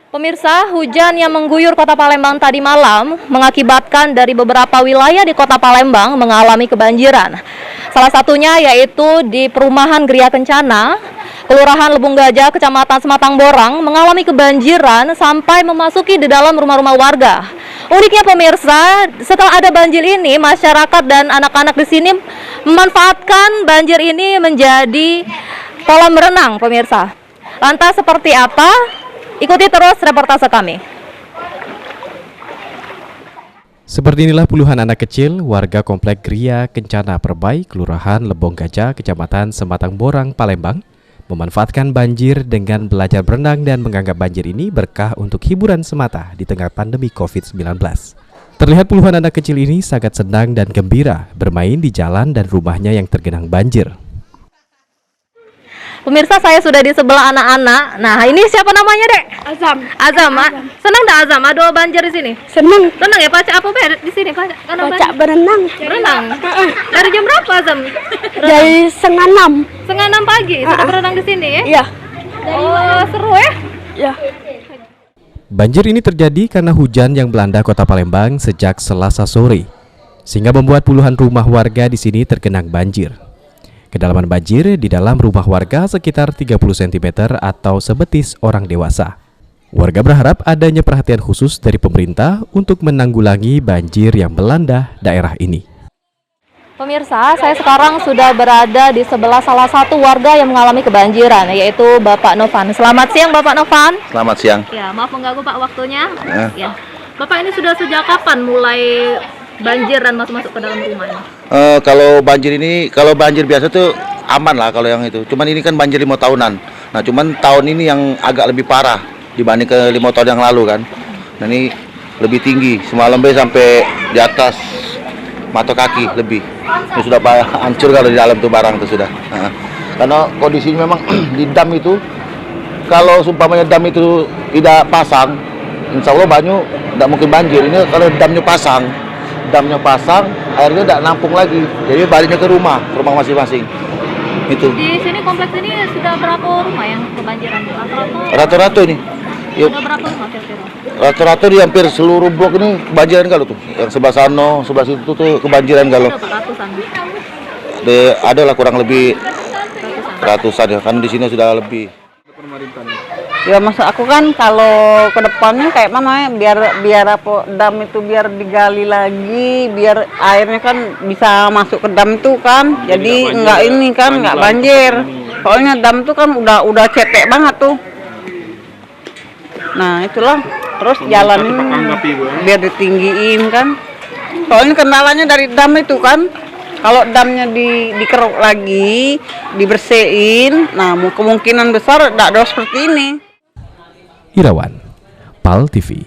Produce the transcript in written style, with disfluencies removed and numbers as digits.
Pemirsa, hujan yang mengguyur Kota Palembang tadi malam mengakibatkan dari beberapa wilayah di Kota Palembang mengalami kebanjiran. Salah satunya yaitu di Perumahan Gria Kencana, Kelurahan Lebung Gajah, Kecamatan Sematang Borang mengalami kebanjiran sampai memasuki di dalam rumah-rumah warga. Uniknya pemirsa, setelah ada banjir ini, masyarakat dan anak-anak di sini memanfaatkan banjir ini menjadi kolam renang, pemirsa. Lantas seperti apa? Ikuti terus reportase kami. Seperti inilah puluhan anak kecil warga Komplek Gria Kencana Perbai, Kelurahan Lebong Gajah, Kecamatan Sematang Borang, Palembang, memanfaatkan banjir dengan belajar berenang dan menganggap banjir ini berkah untuk hiburan semata di tengah pandemi COVID-19. Terlihat puluhan anak kecil ini sangat senang dan gembira bermain di jalan dan rumahnya yang tergenang banjir. Pemirsa, saya sudah di sebelah anak-anak. Nah, ini siapa namanya, Dek? Azam. Azam, Mak. Senang dah Azam, ada banjir di sini? Seneng. Senang ya, Paca apa di sini, Paca? Baca berenang. Berenang. Dari jam berapa, Azam? Dari 5:30. 5:30 pagi sudah berenang di sini ya? Iya. Oh, seru ya? Iya. Banjir ini terjadi karena hujan yang melanda Kota Palembang sejak Selasa sore, sehingga membuat puluhan rumah warga di sini tergenang banjir. Kedalaman banjir di dalam rumah warga sekitar 30 cm atau sebetis orang dewasa. Warga berharap adanya perhatian khusus dari pemerintah untuk menanggulangi banjir yang melanda daerah ini. Pemirsa, saya sekarang sudah berada di sebelah salah satu warga yang mengalami kebanjiran, yaitu Bapak Novan. Selamat siang, Bapak Novan. Selamat siang. Ya, maaf mengganggu Pak waktunya. Ya. Bapak ini sudah sejak kapan mulai banjir dan masuk ke dalam rumah ini? Kalau banjir biasa tuh aman lah kalau yang itu. Cuman ini kan banjir 5 tahunan. Nah, cuman tahun ini yang agak lebih parah dibanding ke 5 tahun yang lalu kan. Nah, ini lebih tinggi. Semalam sampai di atas mata kaki lebih. Ini sudah hancur kalau di dalam tuh barang tuh sudah. Karena kondisinya memang di dam itu, kalau sumpamanya dam itu tidak pasang, insya Allah banyu tidak mungkin banjir. Ini kalau damnya pasang, airnya tidak nampung lagi, jadi baliknya ke rumah masing-masing. Itu. Di sini kompleks ini sudah berapa rumah yang kebanjiran? Rata-rata ini. Sudah berapa rumah kira-kira? Rata-rata di hampir seluruh blok ini kebanjiran kalau tuh. Yang sebelah sana, sebelah situ tuh kebanjiran kalau. Ratusan. Ada lah kurang lebih ratusan ya, kan di sini sudah lebih. Ya maksud aku kan kalau ke depannya kayak mana ya, biar apa dam itu biar digali lagi, biar airnya kan bisa masuk ke dam itu kan, jadi enggak ini kan enggak banjir. Soalnya dam itu kan udah cetek banget tuh. Nah itulah, terus jalan ini biar ditinggiin kan. Soalnya kendalanya dari dam itu kan, kalau damnya dikeruk lagi, dibersihin, nah kemungkinan besar tidak ada seperti ini. Irawan, PAL TV.